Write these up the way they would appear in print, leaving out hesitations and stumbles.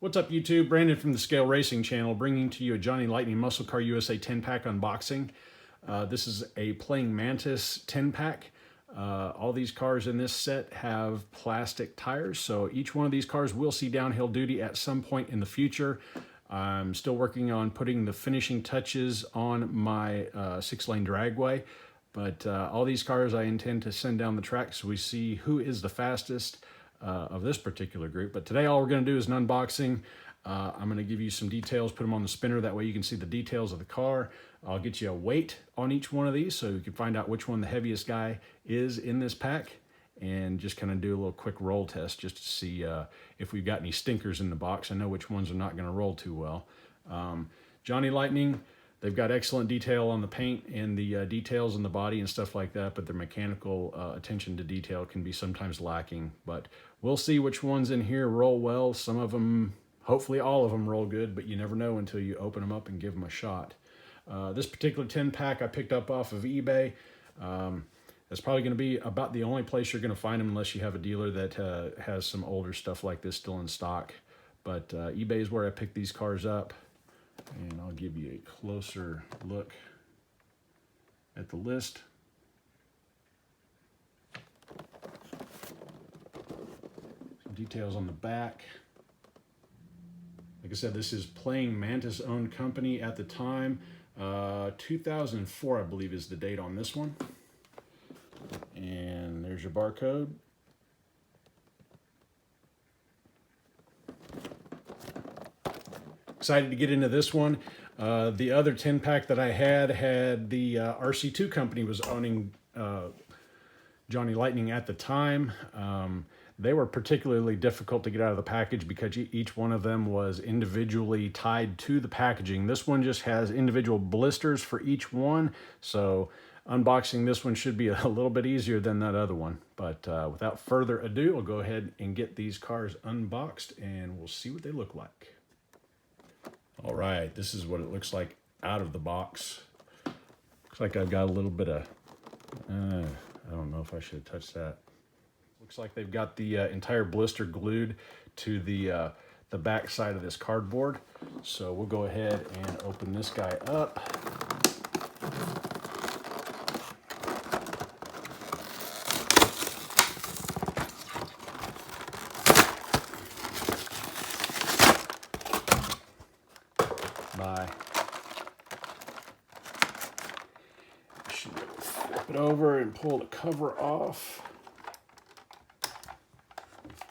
What's up YouTube? Brandon from the Scale Racing channel bringing to you a Johnny Lightning Muscle Car USA 10-pack unboxing. This is a Playing Mantis 10-pack. All these cars in this set have plastic tires, so each one of these cars will see downhill duty at some point in the future. I'm still working on putting the finishing touches on my 6-lane dragway, but all these cars I intend to send down the track so we see who is the fastest of this particular group. But today all we're going to do is an unboxing. I'm going to give you some details, put them on the spinner, that way you can see the details of the car. I'll get you a weight on each one of these so you can find out which one the heaviest guy is in this pack, and just kind of do a little quick roll test just to see if we've got any stinkers in the box. I know which ones are not going to roll too well. Johnny Lightning, they've got excellent detail on the paint and the details on the body and stuff like that, but their mechanical attention to detail can be sometimes lacking. But we'll see which ones in here roll well. Some of them, hopefully all of them, roll good, but you never know until you open them up and give them a shot. This particular 10-pack I picked up off of eBay. That's probably going to be about the only place you're going to find them unless you have a dealer that has some older stuff like this still in stock. But eBay is where I picked these cars up. And I'll give you a closer look at the list. Some details on the back. Like I said, this is Playing Mantis owned company at the time. 2004, I believe, is the date on this one. And there's your barcode. Excited to get into this one. The other 10-pack that I had the RC2 company was owning Johnny Lightning at the time. They were particularly difficult to get out of the package because each one of them was individually tied to the packaging. This one just has individual blisters for each one, so unboxing this one should be a little bit easier than that other one. But without further ado, I'll go ahead and get these cars unboxed and we'll see what they look like. All right, this is what it looks like out of the box. Looks like I've got a little bit of, I don't know if I should touch that. Looks like they've got the entire blister glued to the back side of this cardboard. So we'll go ahead and open this guy up. Should flip it over and pull the cover off.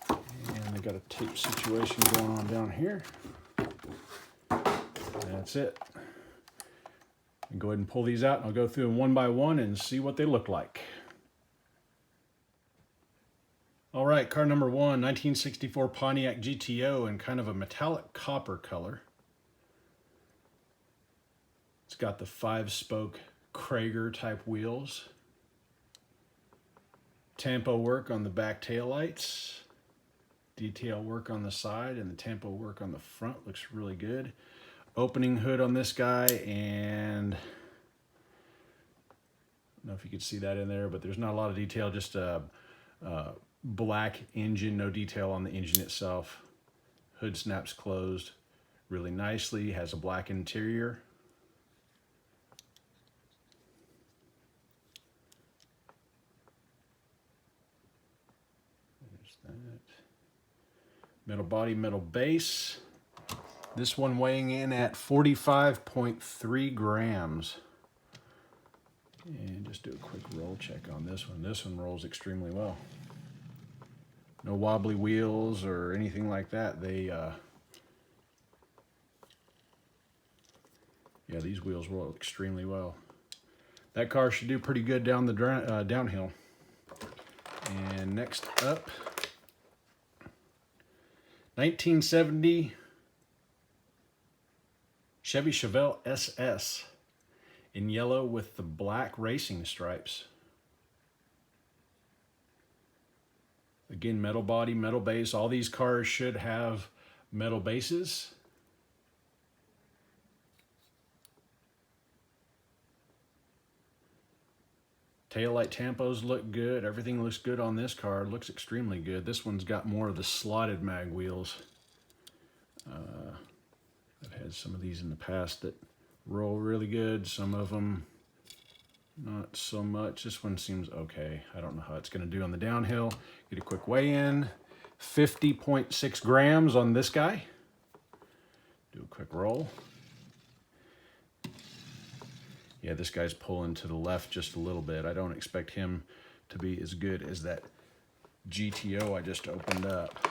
And they got a tape situation going on down here. That's it. And go ahead and pull these out, and I'll go through them one by one and see what they look like. All right, car number one, 1964 Pontiac GTO in kind of a metallic copper color. It's got the 5-spoke Krager type wheels. Tampo work on the back taillights. Detail work on the side, and the tampo work on the front looks really good. Opening hood on this guy, and I don't know if you could see that in there, but there's not a lot of detail, just a black engine, no detail on the engine itself. Hood snaps closed really nicely, has a black interior. Metal body, metal base. This one weighing in at 45.3 grams. And just do a quick roll check on this one. This one rolls extremely well. No wobbly wheels or anything like that. Yeah, these wheels roll extremely well. That car should do pretty good down the downhill. And next up, 1970 Chevy Chevelle SS in yellow with the black racing stripes. Again, metal body, metal base. All these cars should have metal bases. Taillight tampos look good. Everything looks good on this car. It looks extremely good. This one's got more of the slotted mag wheels. I've had some of these in the past that roll really good. Some of them not so much. This one seems okay. I don't know how it's going to do on the downhill. Get a quick weigh in. 50.6 grams on this guy. Do a quick roll. Yeah, this guy's pulling to the left just a little bit. I don't expect him to be as good as that GTO I just opened up.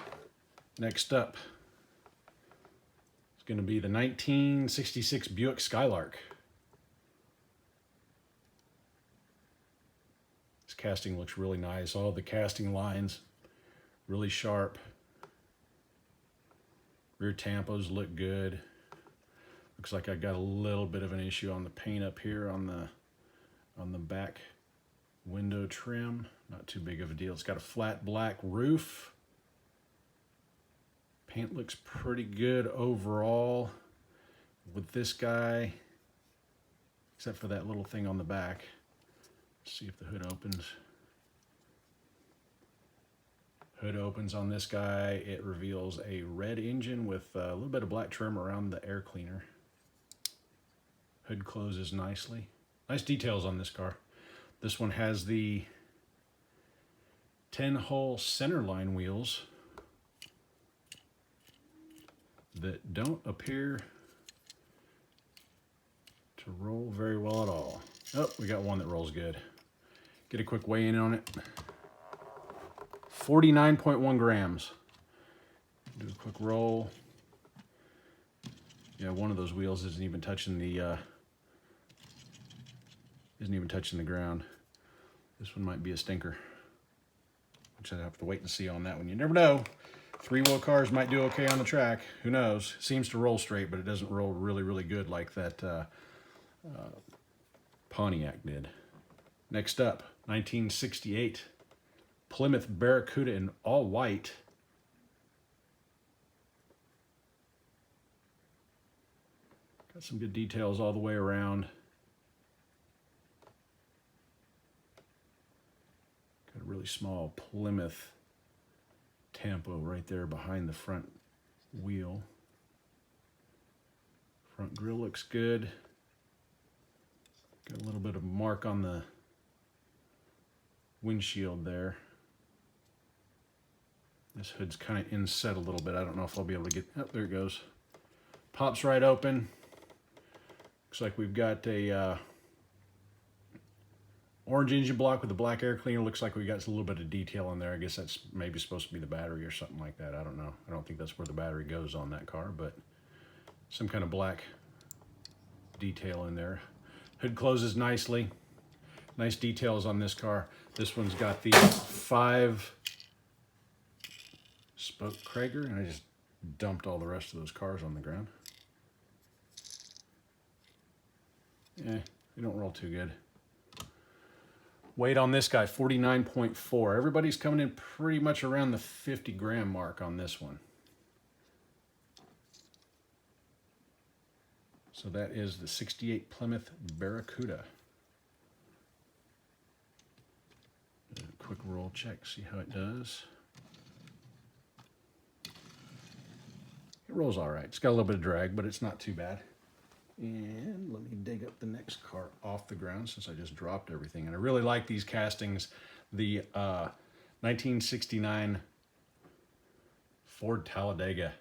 Next up, it's going to be the 1966 Buick Skylark. This casting looks really nice. All the casting lines really sharp. Rear tampos look good. Looks like I got a little bit of an issue on the paint up here on the back window trim. Not too big of a deal. It's got a flat black roof. Paint looks pretty good overall with this guy, except for that little thing on the back. Let's see if the hood opens. Hood opens on this guy. It reveals a red engine with a little bit of black trim around the air cleaner. Hood closes nicely. Nice details on this car. This one has the 10-hole centerline wheels that don't appear to roll very well at all. Oh, we got one that rolls good. Get a quick weigh in on it. 49.1 grams. Do a quick roll. Yeah, one of those wheels isn't even touching the ground. This one might be a stinker, which I'd have to wait and see on that one. You never know. Three-wheel cars might do okay on the track. Who knows? Seems to roll straight, but it doesn't roll really, really good like that Pontiac did. Next up, 1968 Plymouth Barracuda in all white. Got some good details all the way around. Got a really small Plymouth tampo right there behind the front wheel. Front grille looks good. Got a little bit of mark on the windshield there. This hood's kind of inset a little bit. I don't know if I'll be able to get, oh, there it goes. Pops right open. Looks like we've got a orange engine block with a black air cleaner. Looks like we got a little bit of detail in there. I guess that's maybe supposed to be the battery or something like that. I don't know. I don't think that's where the battery goes on that car, but some kind of black detail in there. Hood closes nicely. Nice details on this car. This one's got the 5-spoke Krager, and I just dumped all the rest of those cars on the ground. They don't roll too good. Weight on this guy, 49.4. Everybody's coming in pretty much around the 50 gram mark on this one. So that is the 68 Plymouth Barracuda. Do a quick roll check, see how it does. It rolls all right. It's got a little bit of drag, but it's not too bad. And let me dig up the next car off the ground since I just dropped everything. And I really like these castings. The 1969 Ford Talladega.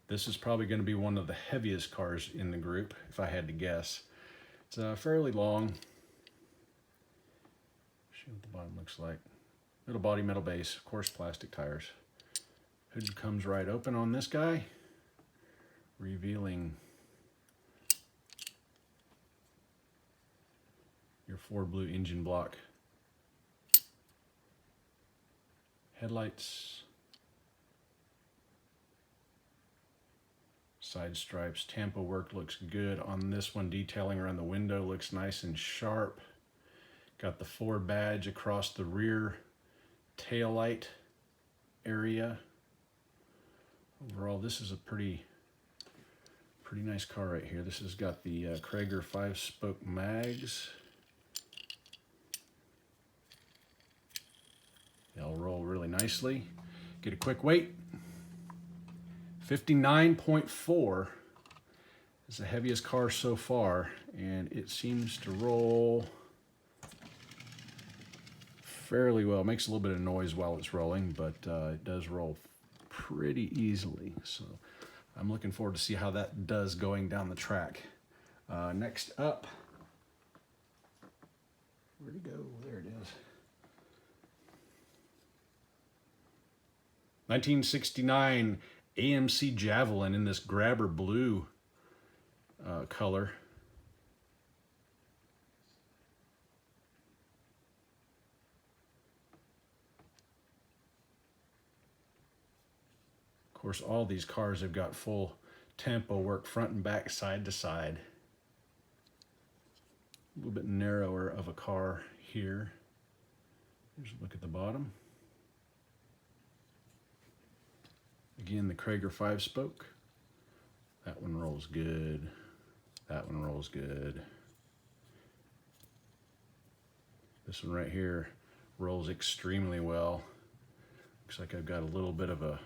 This is probably going to be one of the heaviest cars in the group, if I had to guess. It's fairly long. See what the bottom looks like. Metal body, metal base, of course plastic tires. Hood comes right open on this guy, revealing your Ford Blue engine block. Headlights. Side stripes. Tampo work looks good on this one. Detailing around the window looks nice and sharp. Got the Ford badge across the rear taillight area. Overall, this is a pretty nice car right here. This has got the Krager 5-spoke mags. They'll roll really nicely. Get a quick weight. 59.4 is the heaviest car so far, and it seems to roll fairly well. It makes a little bit of noise while it's rolling, but it does roll pretty easily. So I'm looking forward to see how that does going down the track. Next up, where'd it go? There it is. 1969 AMC Javelin in this grabber blue color. Of course, all these cars have got full tempo work, front and back, side to side. A little bit narrower of a car here. Here's a look at the bottom. Again, the Krager 5-spoke. That one rolls good. That one rolls good. This one right here rolls extremely well. Looks like I've got a little bit of a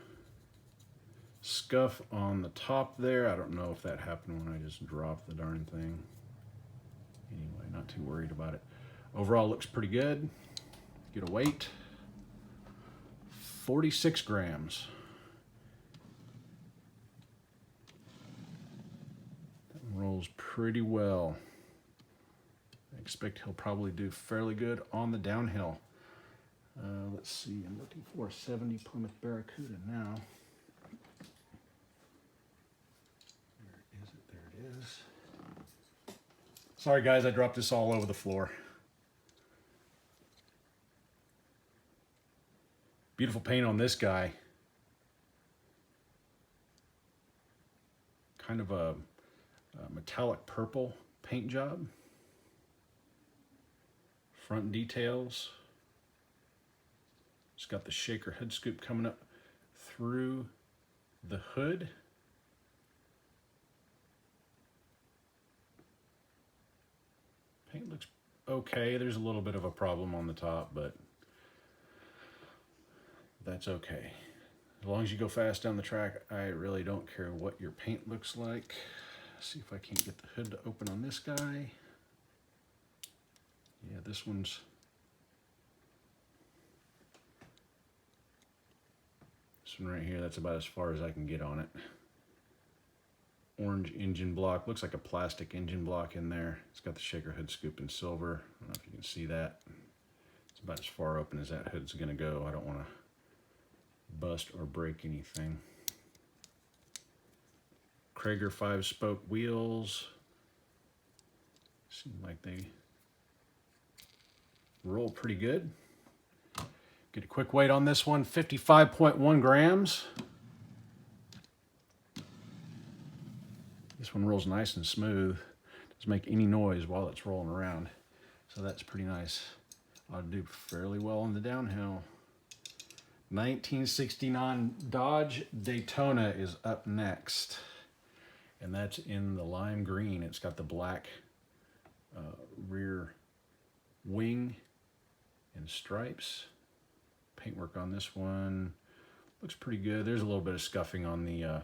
scuff on the top there. I don't know if that happened when I just dropped the darn thing. Anyway, not too worried about it. Overall, looks pretty good. Get a weight. 46 grams. That one rolls pretty well. I expect he'll probably do fairly good on the downhill. Let's see, I'm looking for a 70 Plymouth Barracuda now. There it is. Sorry guys, I dropped this all over the floor. Beautiful paint on this guy. Kind of a metallic purple paint job. Front details. It's got the shaker hood scoop coming up through the hood. Paint looks okay. There's a little bit of a problem on the top, but that's okay. As long as you go fast down the track, I really don't care what your paint looks like. Let's see if I can't get the hood to open on this guy. Yeah, this one right here, that's about as far as I can get on it. Orange engine block, looks like a plastic engine block in there. It's got the shaker hood scoop in silver. I don't know if you can see that. It's about as far open as that hood's gonna go. I don't wanna bust or break anything. Krager 5-spoke wheels. Seem like they roll pretty good. Get a quick weight on this one, 55.1 grams. This one rolls nice and smooth. Doesn't make any noise while it's rolling around. So that's pretty nice. I'll do fairly well on the downhill. 1969 Dodge Daytona is up next. And that's in the lime green. It's got the black rear wing and stripes. Paintwork on this one looks pretty good. There's a little bit of scuffing on the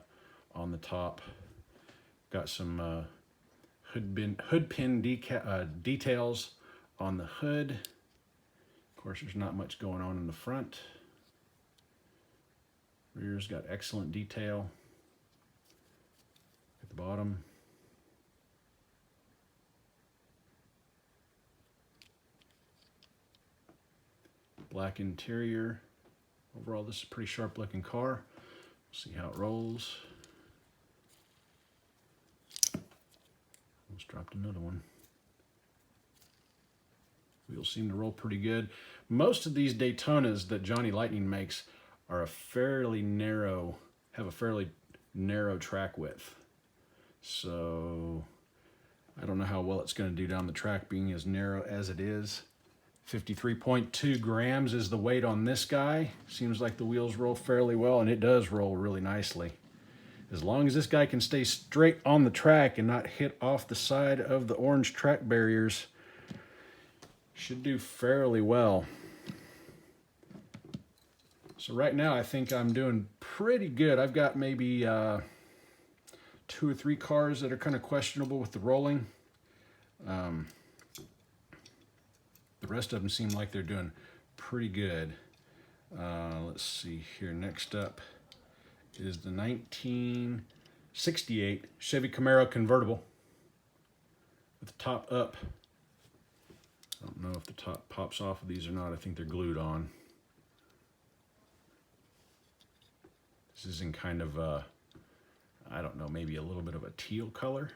top. Got some hood pin details on the hood. Of course, there's not much going on in the front. Rear's got excellent detail. At the bottom. Black interior. Overall, this is a pretty sharp looking car. We'll see how it rolls. Almost dropped another one. Wheels seem to roll pretty good. Most of these Daytonas that Johnny Lightning makes are have a fairly narrow track width. So I don't know how well it's going to do down the track being as narrow as it is. 53.2 grams is the weight on this guy. Seems like the wheels roll fairly well, and it does roll really nicely. As long as this guy can stay straight on the track and not hit off the side of the orange track barriers, should do fairly well. So right now I think I'm doing pretty good. I've got maybe 2 or 3 cars that are kind of questionable with the rolling. The rest of them seem like they're doing pretty good. Let's see here. Next up is the 1968 Chevy Camaro convertible with the top up. I don't know if the top pops off of these or not. I think they're glued on. This is in kind of a, I don't know, maybe a little bit of a teal color.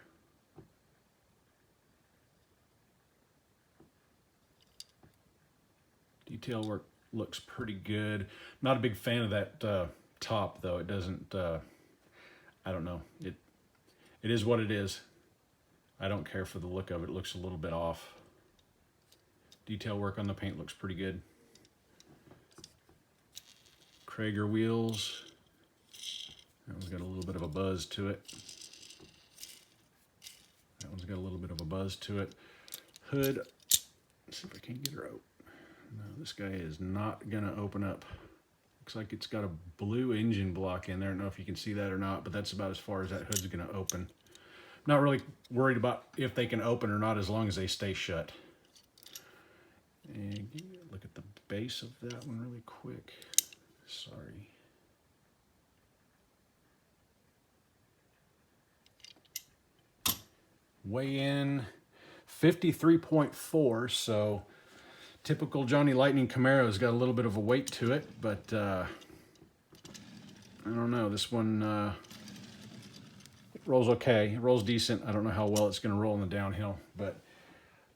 Detail work looks pretty good. Not a big fan of that top though. It doesn't, I don't know. It is what it is. I don't care for the look of it. It looks a little bit off. Detail work on the paint looks pretty good. Krager wheels. That one's got a little bit of a buzz to it. That one's got a little bit of a buzz to it. Hood. Let's see if I can get her out. No, this guy is not gonna open up. Looks like it's got a blue engine block in there. I don't know if you can see that or not, but that's about as far as that hood's gonna open. I'm not really worried about if they can open or not as long as they stay shut. And look at the base of that one really quick. Sorry. Weigh in 53.4, so typical Johnny Lightning Camaro's got a little bit of a weight to it, but I don't know, this one it rolls okay, it rolls decent. I don't know how well it's going to roll in the downhill, but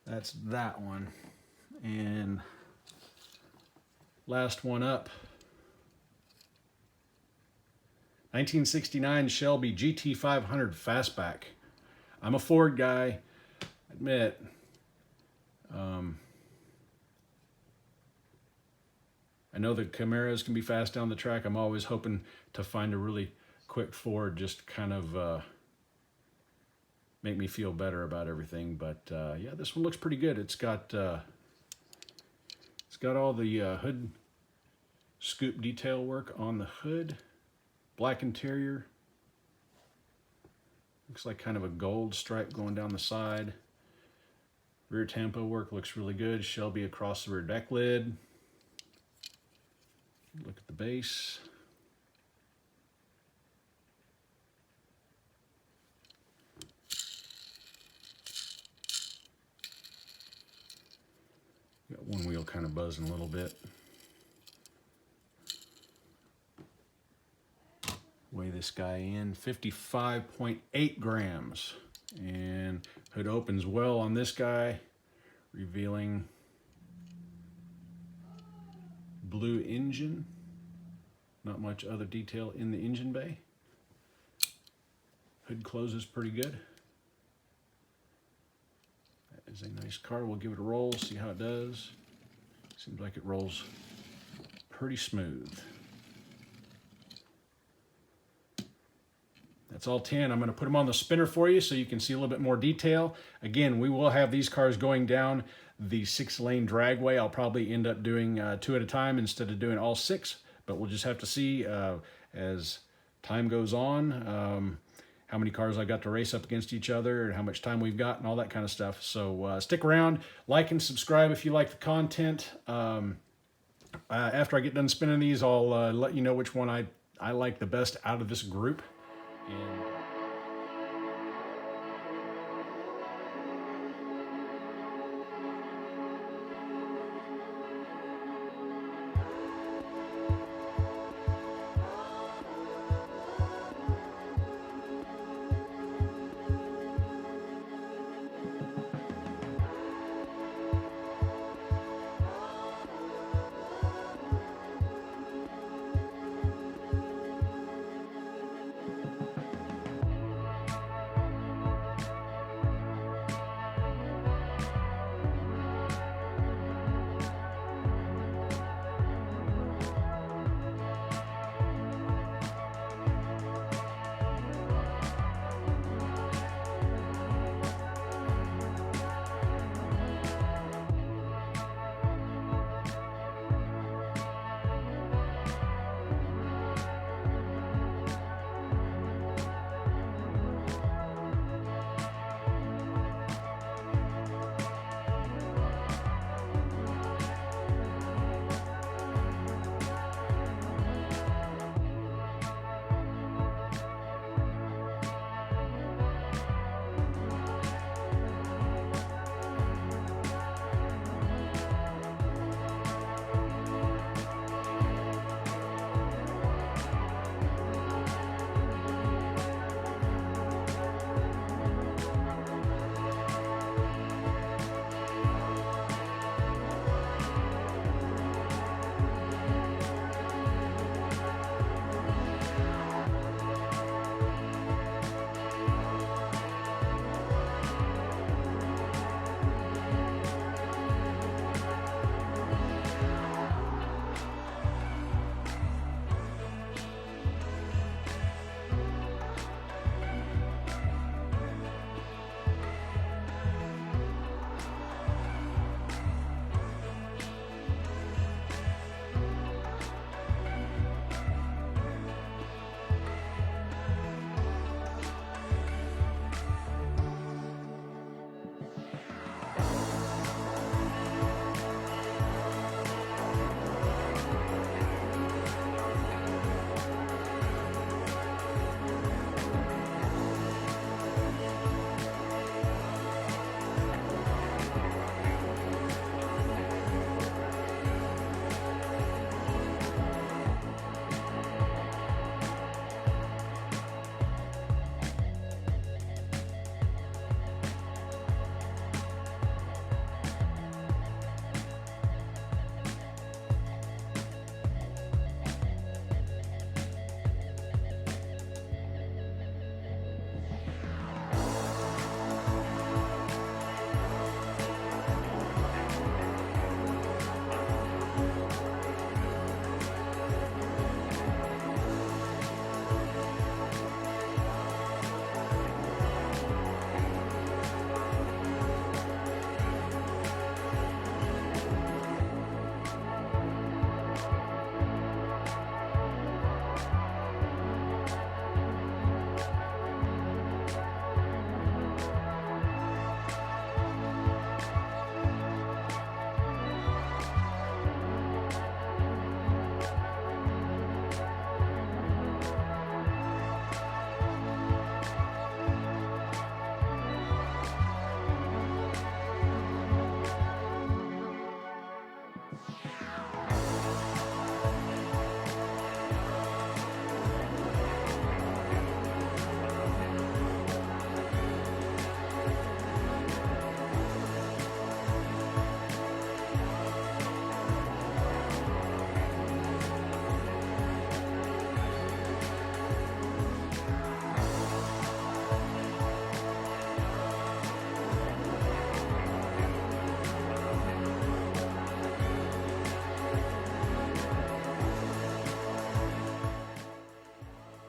that's that one. And last one up, 1969 Shelby GT500 Fastback. I'm a Ford guy, admit. I know the Camaros can be fast down the track. I'm always hoping to find a really quick Ford, just kind of make me feel better about everything. But yeah, this one looks pretty good. It's got all the hood scoop detail work on the hood, black interior. Looks like kind of a gold stripe going down the side. Rear tampo work looks really good. Shelby across the rear deck lid. Look at the base. Got one wheel kind of buzzing a little bit. Weigh this guy in, 55.8 grams. And hood opens well on this guy, revealing blue engine. Not much other detail in the engine bay. Hood closes pretty good. That is a nice car. We'll give it a roll, see how it does. Seems like it rolls pretty smooth. That's all 10. I'm going to put them on the spinner for you so you can see a little bit more detail. Again, we will have these cars going down the 6-lane dragway. I'll probably end up doing 2 at a time instead of doing all 6, but we'll just have to see as time goes on how many cars I got to race up against each other and how much time we've got and all that kind of stuff. So stick around, like and subscribe if you like the content. After I get done spinning these, I'll let you know which one I like the best out of this group. And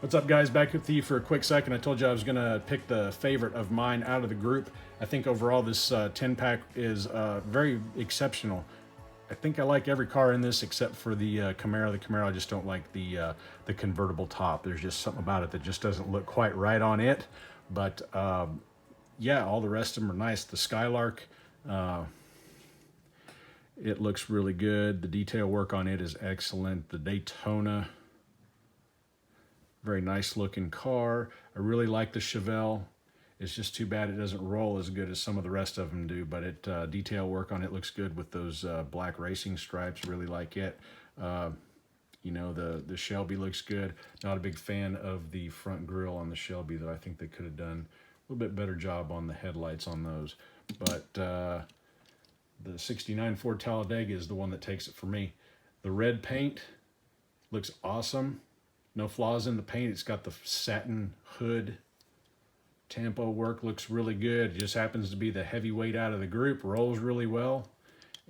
What's up, guys? Back with you for a quick second. I told you I was going to pick the favorite of mine out of the group. I think overall this 10-pack is very exceptional. I think I like every car in this except for the Camaro. The Camaro, I just don't like the convertible top. There's just something about it that just doesn't look quite right on it. But yeah, all the rest of them are nice. The Skylark, it looks really good. The detail work on it is excellent. The Daytona, very nice looking car. I really like the Chevelle. It's just too bad it doesn't roll as good as some of the rest of them do, but it detail work on it looks good with those black racing stripes. Really like it. You know, the Shelby looks good. Not a big fan of the front grille on the Shelby, though. I think they could have done a little bit better job on the headlights on those. But the 69 Ford Talladega is the one that takes it for me. The red paint looks awesome. No flaws in the paint. It's got the satin hood. Tampo work looks really good. It just happens to be the heavyweight out of the group. Rolls really well.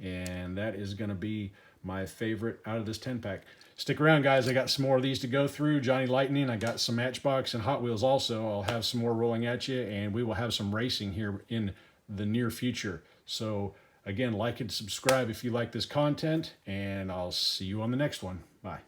And that is going to be my favorite out of this 10-pack. Stick around, guys. I got some more of these to go through. Johnny Lightning. I got some Matchbox and Hot Wheels also. I'll have some more rolling at you. And we will have some racing here in the near future. So, again, like and subscribe if you like this content. And I'll see you on the next one. Bye.